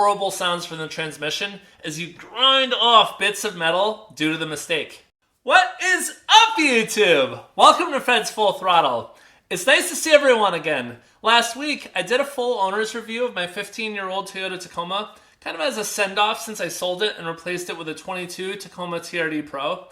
horrible sounds from the transmission as you grind off bits of metal due to the mistake. What is up, YouTube? Welcome to Fred's Full Throttle. It's nice to see everyone again. Last week, I did a full owner's review of my 15-year-old Toyota Tacoma, kind of as a send-off since I sold it and replaced it with a 22 Tacoma TRD Pro.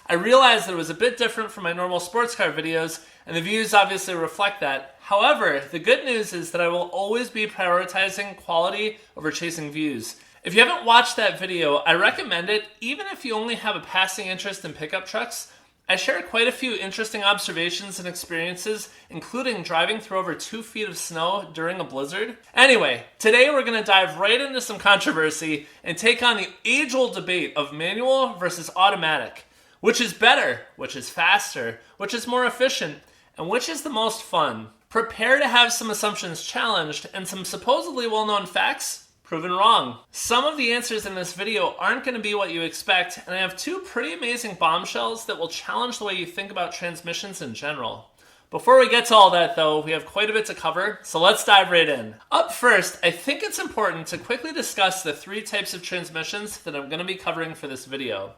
I realized that it was a bit different from my normal sports car videos, and the views obviously reflect that. However, the good news is that I will always be prioritizing quality over chasing views. If you haven't watched that video, I recommend it, even if you only have a passing interest in pickup trucks. I share quite a few interesting observations and experiences, including driving through over 2 feet of snow during a blizzard. Anyway, today we're going to dive right into some controversy and take on the age-old debate of manual versus automatic. Which is better? Which is faster? Which is more efficient? And which is the most fun? Prepare to have some assumptions challenged and some supposedly well-known facts proven wrong. Some of the answers in this video aren't going to be what you expect, and I have 2 pretty amazing bombshells that will challenge the way you think about transmissions in general. Before we get to all that though, we have quite a bit to cover, so let's dive right in. Up first, I think it's important to quickly discuss the 3 types of transmissions that I'm going to be covering for this video.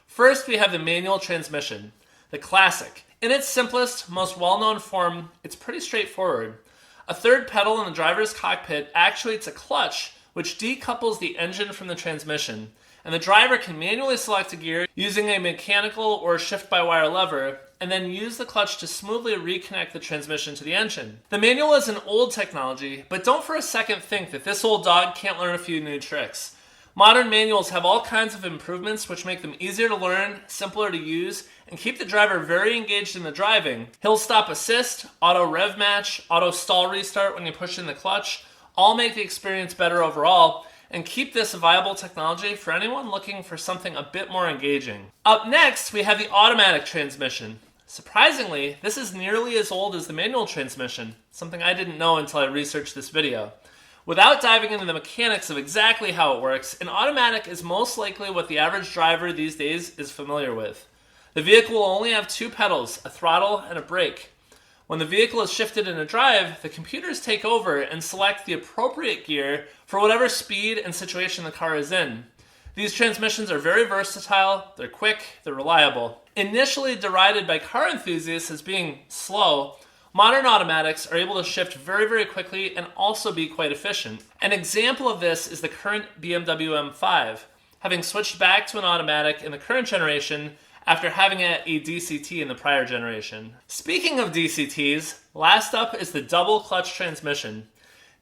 First, we have the manual transmission, the classic. In its simplest, most well-known form, it's pretty straightforward. A third pedal in the driver's cockpit actuates a clutch which decouples the engine from the transmission, and the driver can manually select a gear using a mechanical or shift-by-wire lever, and then use the clutch to smoothly reconnect the transmission to the engine. The manual is an old technology, but don't for a second think that this old dog can't learn a few new tricks. Modern manuals have all kinds of improvements which make them easier to learn, simpler to use, and keep the driver very engaged in the driving. Hill stop assist, auto rev match, auto stall restart when you push in the clutch, all make the experience better overall, and keep this a viable technology for anyone looking for something a bit more engaging. Up next, we have the automatic transmission. Surprisingly, this is nearly as old as the manual transmission, something I didn't know until I researched this video. Without diving into the mechanics of exactly how it works, an automatic is most likely what the average driver these days is familiar with. The vehicle will only have 2 pedals, a throttle and a brake. When the vehicle is shifted in a drive, the computers take over and select the appropriate gear for whatever speed and situation the car is in. These transmissions are very versatile, they're quick, they're reliable. Initially derided by car enthusiasts as being slow, modern automatics are able to shift very, very quickly and also be quite efficient. An example of this is the current BMW M5, having switched back to an automatic in the current generation after having a DCT in the prior generation. Speaking of DCTs, last up is the double clutch transmission.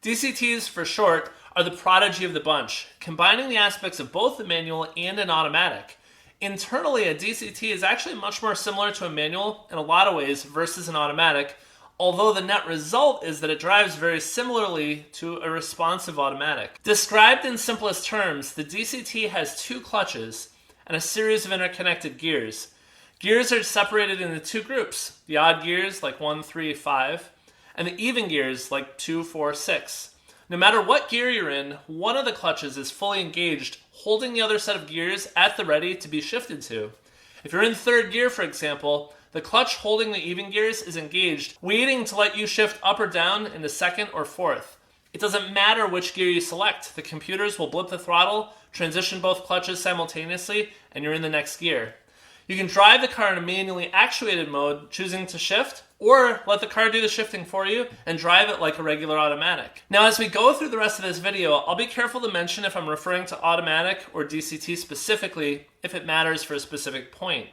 DCTs, for short, are the prodigy of the bunch, combining the aspects of both the manual and an automatic. Internally, a DCT is actually much more similar to a manual in a lot of ways versus an automatic, although the net result is that it drives very similarly to a responsive automatic. Described in simplest terms, the DCT has 2 clutches and a series of interconnected gears. Gears are separated into 2 groups, the odd gears like 1, 3, 5, and the even gears like 2, 4, 6. No matter what gear you're in, one of the clutches is fully engaged, holding the other set of gears at the ready to be shifted to. If you're in 3rd gear, for example, the clutch holding the even gears is engaged, waiting to let you shift up or down into 2nd or 4th. It doesn't matter which gear you select, the computers will blip the throttle, transition both clutches simultaneously, and you're in the next gear. You can drive the car in a manually actuated mode, choosing to shift, or let the car do the shifting for you and drive it like a regular automatic. Now, as we go through the rest of this video, I'll be careful to mention if I'm referring to automatic or DCT specifically, if it matters for a specific point.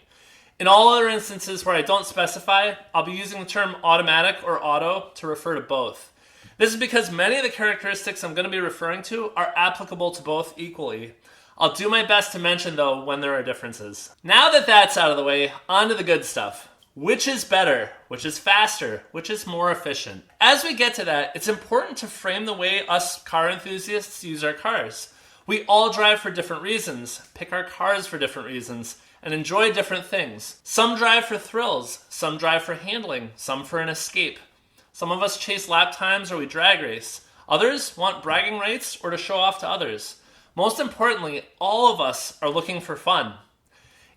In all other instances where I don't specify, I'll be using the term automatic or auto to refer to both. This is because many of the characteristics I'm going to be referring to are applicable to both equally. I'll do my best to mention, though, when there are differences. Now that that's out of the way, on to the good stuff. Which is better? Which is faster? Which is more efficient? As we get to that, it's important to frame the way us car enthusiasts use our cars. We all drive for different reasons, pick our cars for different reasons, and enjoy different things. Some drive for thrills, some drive for handling, some for an escape. Some of us chase lap times or we drag race. Others want bragging rights or to show off to others. Most importantly, all of us are looking for fun.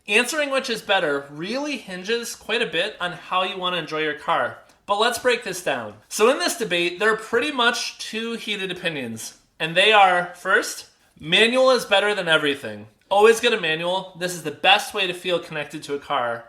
Answering which is better really hinges quite a bit on how you want to enjoy your car. But let's break this down. So in this debate, there are pretty much 2 heated opinions. And they are, first, manual is better than everything. Always get a manual. This is the best way to feel connected to a car.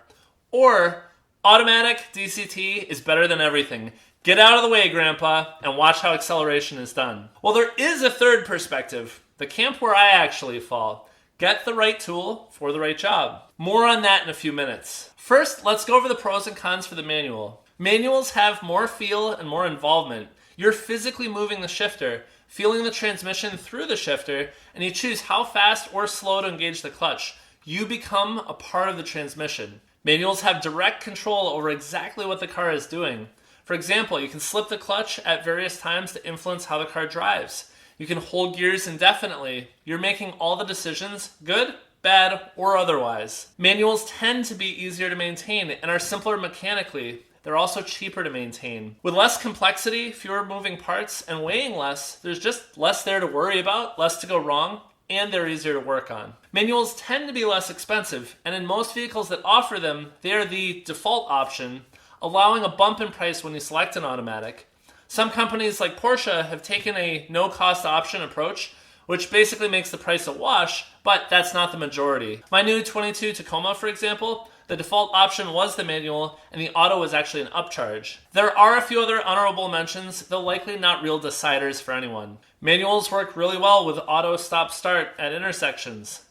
Or, automatic DCT is better than everything. Get out of the way, Grandpa, and watch how acceleration is done. Well, there is a third perspective, the camp where I actually fall. Get the right tool for the right job. More on that in a few minutes. First, let's go over the pros and cons for the manual. Manuals have more feel and more involvement. You're physically moving the shifter, feeling the transmission through the shifter, and you choose how fast or slow to engage the clutch. You become a part of the transmission. Manuals have direct control over exactly what the car is doing. For example, you can slip the clutch at various times to influence how the car drives. You can hold gears indefinitely. You're making all the decisions, good, bad, or otherwise. Manuals tend to be easier to maintain and are simpler mechanically. They're also cheaper to maintain. With less complexity, fewer moving parts, and weighing less, there's just less there to worry about, less to go wrong, and they're easier to work on. Manuals tend to be less expensive, and in most vehicles that offer them, they are the default option, allowing a bump in price when you select an automatic. Some companies like Porsche have taken a no-cost option approach, which basically makes the price a wash, but that's not the majority. My new 22 Tacoma, for example, the default option was the manual, and the auto was actually an upcharge. There are a few other honorable mentions, though likely not real deciders for anyone. Manuals work really well with auto stop-start at intersections.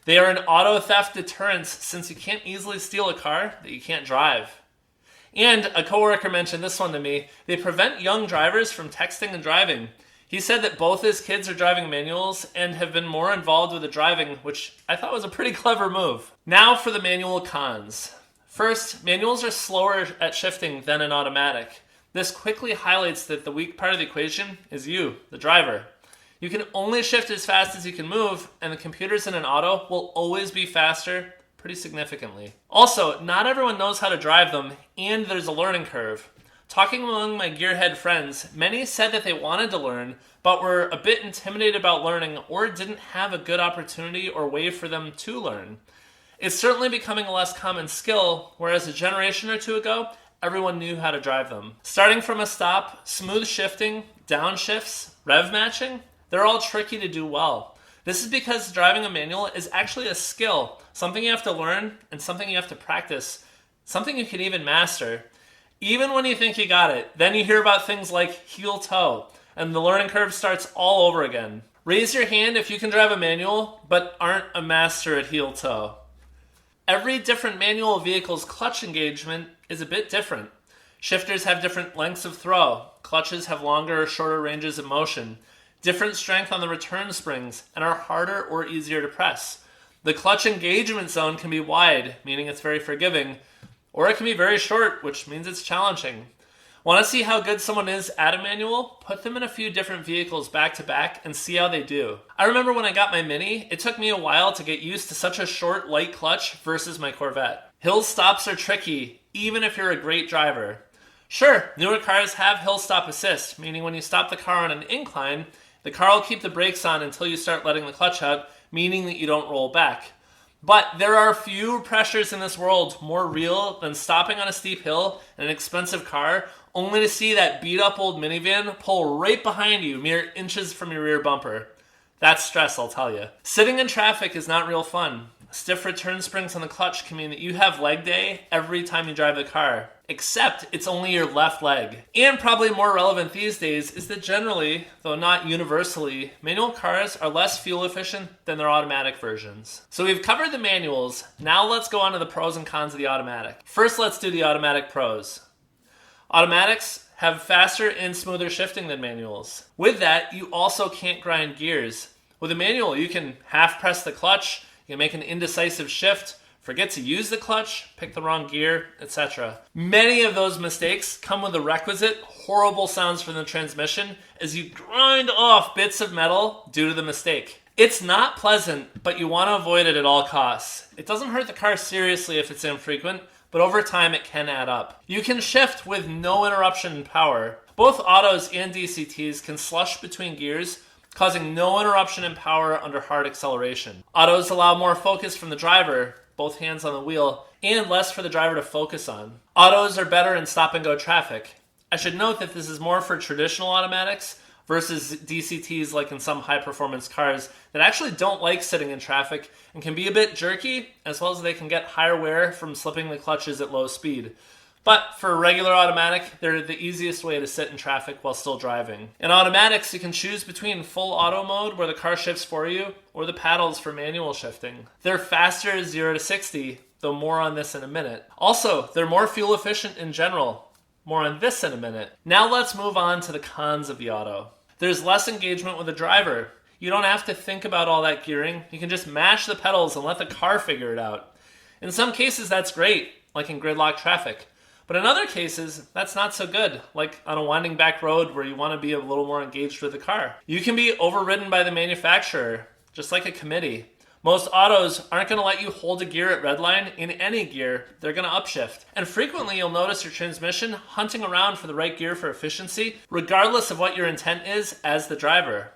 They are an auto theft deterrent since you can't easily steal a car that you can't drive. And a coworker mentioned this one to me. They prevent young drivers from texting and driving. He said that both his kids are driving manuals and have been more involved with the driving, which I thought was a pretty clever move. Now for the manual cons. First, manuals are slower at shifting than an automatic. This quickly highlights that the weak part of the equation is you, the driver. You can only shift as fast as you can move, and the computers in an auto will always be faster pretty significantly. Also, not everyone knows how to drive them, and there's a learning curve. Talking among my gearhead friends, many said that they wanted to learn, but were a bit intimidated about learning or didn't have a good opportunity or way for them to learn. It's certainly becoming a less common skill, whereas a generation or two ago, everyone knew how to drive them. Starting from a stop, smooth shifting, downshifts, rev matching, they're all tricky to do well. This is because driving a manual is actually a skill, something you have to learn and something you have to practice, something you can even master. Even when you think you got it, then you hear about things like heel-toe, and the learning curve starts all over again. Raise your hand if you can drive a manual, but aren't a master at heel-toe. Every different manual vehicle's clutch engagement is a bit different. Shifters have different lengths of throw, clutches have longer or shorter ranges of motion, different strength on the return springs, and are harder or easier to press. The clutch engagement zone can be wide, meaning it's very forgiving, or it can be very short, which means it's challenging. Want to see how good someone is at a manual? Put them in a few different vehicles back to back and see how they do. I remember when I got my Mini, it took me a while to get used to such a short, light clutch versus my Corvette. Hill stops are tricky, even if you're a great driver. Sure, newer cars have hill stop assist, meaning when you stop the car on an incline, the car will keep the brakes on until you start letting the clutch out, meaning that you don't roll back. But there are few pressures in this world more real than stopping on a steep hill in an expensive car, only to see that beat-up old minivan pull right behind you, mere inches from your rear bumper. That's stress, I'll tell you. Sitting in traffic is not real fun. Stiff return springs on the clutch can mean that you have leg day every time you drive the car. Except it's only your left leg. And probably more relevant these days is that generally, though not universally, manual cars are less fuel efficient than their automatic versions. So we've covered the manuals, now let's go on to the pros and cons of the automatic. First, let's do the automatic pros. Automatics have faster and smoother shifting than manuals. With that, you also can't grind gears. With a manual, you can half press the clutch, you can make an indecisive shift, forget to use the clutch, pick the wrong gear, etc. Many of those mistakes come with the requisite horrible sounds from the transmission as you grind off bits of metal due to the mistake. It's not pleasant, but you want to avoid it at all costs. It doesn't hurt the car seriously if it's infrequent, but over time it can add up. You can shift with no interruption in power. Both autos and DCTs can slush between gears, causing no interruption in power under hard acceleration. Autos allow more focus from the driver, both hands on the wheel, and less for the driver to focus on. Autos are better in stop-and-go traffic. I should note that this is more for traditional automatics versus DCTs like in some high-performance cars that actually don't like sitting in traffic and can be a bit jerky, as well as they can get higher wear from slipping the clutches at low speed. But for a regular automatic, they're the easiest way to sit in traffic while still driving. In automatics, you can choose between full auto mode, where the car shifts for you, or the paddles for manual shifting. They're faster as 0 to 60, though more on this in a minute. Also, they're more fuel efficient in general. More on this in a minute. Now let's move on to the cons of the auto. There's less engagement with the driver. You don't have to think about all that gearing. You can just mash the pedals and let the car figure it out. In some cases, that's great, like in gridlock traffic. But in other cases, that's not so good, like on a winding back road where you want to be a little more engaged with the car. You can be overridden by the manufacturer, just like a committee. Most autos aren't going to let you hold a gear at redline in any gear. They're going to upshift. And frequently you'll notice your transmission hunting around for the right gear for efficiency, regardless of what your intent is as the driver.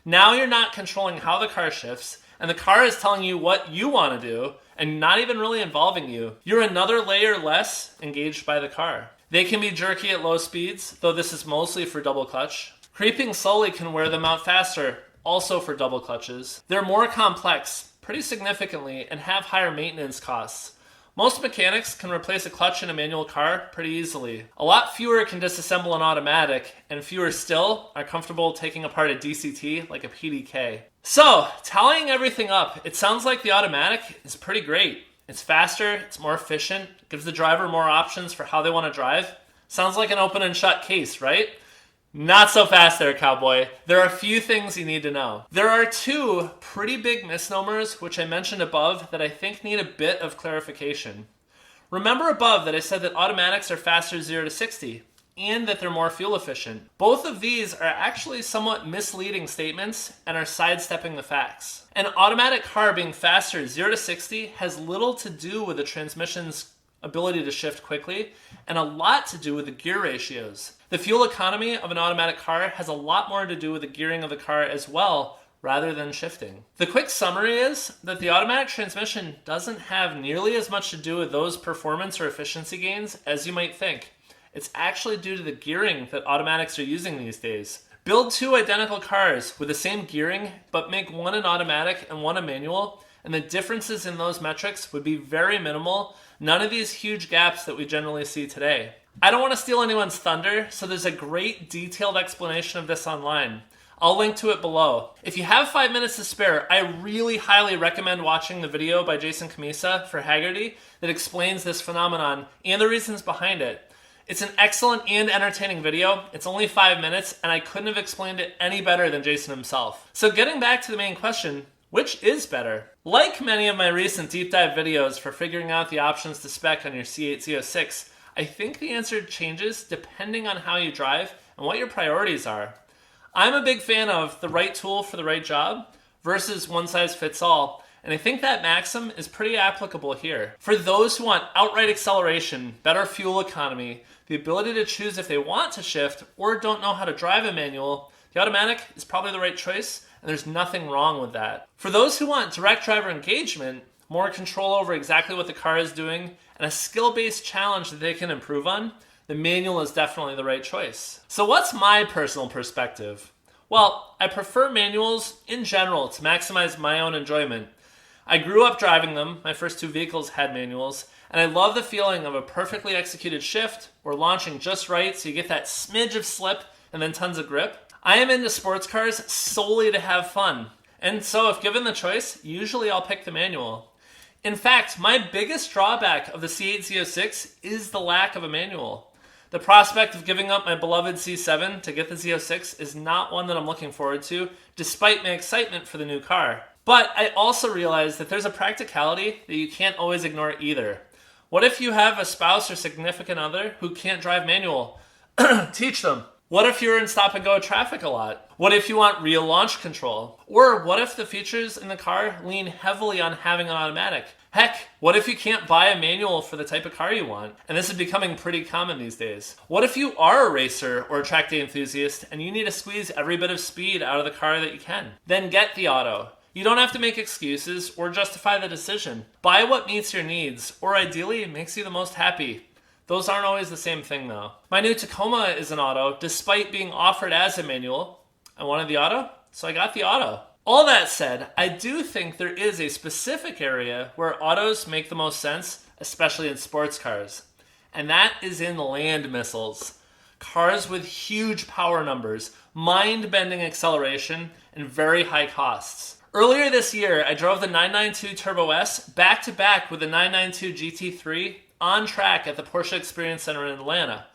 Now you're not controlling how the car shifts, and the car is telling you what you want to do, and not even really involving you. You're another layer less engaged by the car. They can be jerky at low speeds, though this is mostly for double clutch. Creeping slowly can wear them out faster, also for double clutches. They're more complex, pretty significantly, and have higher maintenance costs. Most mechanics can replace a clutch in a manual car pretty easily. A lot fewer can disassemble an automatic, and fewer still are comfortable taking apart a DCT like a PDK. So, tallying everything up, it sounds like the automatic is pretty great. It's faster, it's more efficient, gives the driver more options for how they want to drive. Sounds like an open and shut case, right? Not so fast there, cowboy. There are a few things you need to know. There are two pretty big misnomers, which I mentioned above, that I think need a bit of clarification. Remember above that I said that automatics are faster 0 to 60, and that they're more fuel efficient. Both of these are actually somewhat misleading statements and are sidestepping the facts. An automatic car being faster 0 to 60 has little to do with the transmission's ability to shift quickly, and a lot to do with the gear ratios. The fuel economy of an automatic car has a lot more to do with the gearing of the car as well, rather than shifting. The quick summary is that the automatic transmission doesn't have nearly as much to do with those performance or efficiency gains as you might think. It's actually due to the gearing that automatics are using these days. Build two identical cars with the same gearing, but make one an automatic and one a manual, and the differences in those metrics would be very minimal. None of these huge gaps that we generally see today. I don't want to steal anyone's thunder, so there's a great detailed explanation of this online. I'll link to it below. If you have 5 minutes to spare, I really highly recommend watching the video by Jason Camisa for Haggerty that explains this phenomenon and the reasons behind it. It's an excellent and entertaining video. It's only 5 minutes, and I couldn't have explained it any better than Jason himself. So getting back to the main question, which is better? Like many of my recent deep dive videos for figuring out the options to spec on your C8Z06, I think the answer changes depending on how you drive and what your priorities are. I'm a big fan of the right tool for the right job versus one size fits all, and I think that maxim is pretty applicable here. For those who want outright acceleration, better fuel economy, the ability to choose if they want to shift or don't know how to drive a manual, the automatic is probably the right choice, and there's nothing wrong with that. For those who want direct driver engagement, more control over exactly what the car is doing, and a skill-based challenge that they can improve on, the manual is definitely the right choice. So what's my personal perspective? Well, I prefer manuals in general to maximize my own enjoyment. I grew up driving them, my first two vehicles had manuals, and I love the feeling of a perfectly executed shift or launching just right so you get that smidge of slip and then tons of grip. I am into sports cars solely to have fun, and so if given the choice, usually I'll pick the manual. In fact, my biggest drawback of the C8Z06 is the lack of a manual. The prospect of giving up my beloved C7 to get the Z06 is not one that I'm looking forward to, despite my excitement for the new car. But I also realize that there's a practicality that you can't always ignore either. What if you have a spouse or significant other who can't drive manual? Teach them. What if you're in stop-and-go traffic a lot? What if you want real launch control? Or what if the features in the car lean heavily on having an automatic? Heck, what if you can't buy a manual for the type of car you want? And this is becoming pretty common these days. What if you are a racer or a track day enthusiast and you need to squeeze every bit of speed out of the car that you can? Then get the auto. You don't have to make excuses or justify the decision. Buy what meets your needs, or ideally makes you the most happy. Those aren't always the same thing though. My new Tacoma is an auto, despite being offered as a manual. I wanted the auto, so I got the auto. All that said, I do think there is a specific area where autos make the most sense, especially in sports cars. And that is in land missiles. Cars with huge power numbers, mind-bending acceleration, and very high costs. Earlier this year, I drove the 992 Turbo S back-to-back with the 992 GT3 on track at the Porsche Experience Center in Atlanta.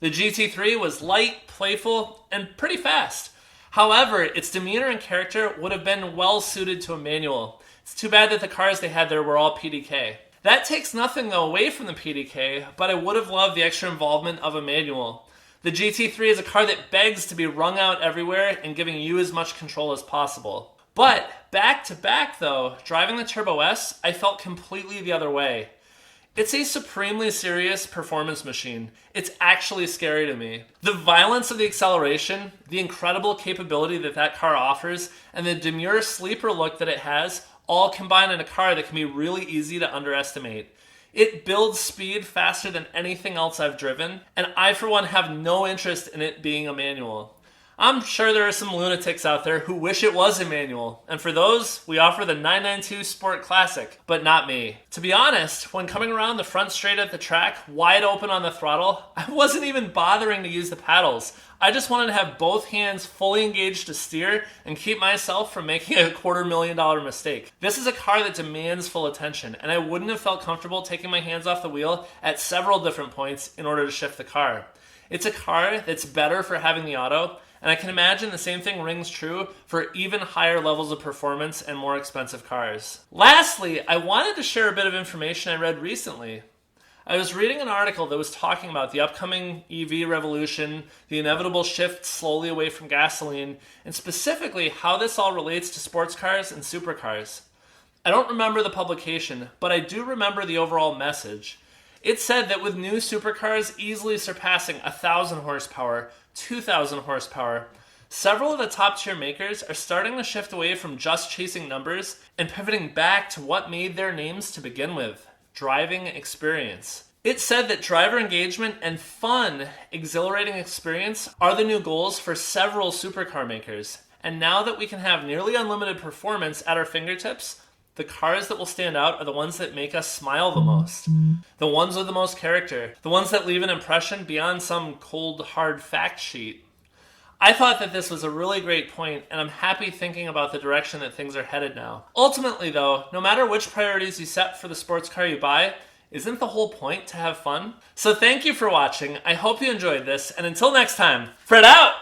The GT3 was light, playful, and pretty fast. However, its demeanor and character would have been well suited to a manual. It's too bad that the cars they had there were all PDK. That takes nothing away from the PDK, but I would have loved the extra involvement of a manual. The GT3 is a car that begs to be wrung out everywhere and giving you as much control as possible. But back to back though, driving the Turbo S, I felt completely the other way. It's a supremely serious performance machine. It's actually scary to me. The violence of the acceleration, the incredible capability that that car offers, and the demure sleeper look that it has all combine in a car that can be really easy to underestimate. It builds speed faster than anything else I've driven, and I for one have no interest in it being a manual. I'm sure there are some lunatics out there who wish it was a manual, and for those, we offer the 992 Sport Classic, but not me. To be honest, when coming around the front straight at the track, wide open on the throttle, I wasn't even bothering to use the paddles. I just wanted to have both hands fully engaged to steer and keep myself from making a $250,000 mistake. This is a car that demands full attention, and I wouldn't have felt comfortable taking my hands off the wheel at several different points in order to shift the car. It's a car that's better for having the auto, and I can imagine the same thing rings true for even higher levels of performance and more expensive cars. Lastly, I wanted to share a bit of information I read recently. I was reading an article that was talking about the upcoming EV revolution, the inevitable shift slowly away from gasoline, and specifically how this all relates to sports cars and supercars. I don't remember the publication, but I do remember the overall message. It said that with new supercars easily surpassing 1,000 horsepower, 2,000 horsepower, several of the top tier makers are starting to shift away from just chasing numbers and pivoting back to what made their names to begin with: driving experience. It said that driver engagement and fun, exhilarating experience are the new goals for several supercar makers. And now that we can have nearly unlimited performance at our fingertips, the cars that will stand out are the ones that make us smile the most. The ones with the most character. The ones that leave an impression beyond some cold, hard fact sheet. I thought that this was a really great point, and I'm happy thinking about the direction that things are headed now. Ultimately though, no matter which priorities you set for the sports car you buy, isn't the whole point to have fun? So thank you for watching. I hope you enjoyed this, and until next time, Fred out!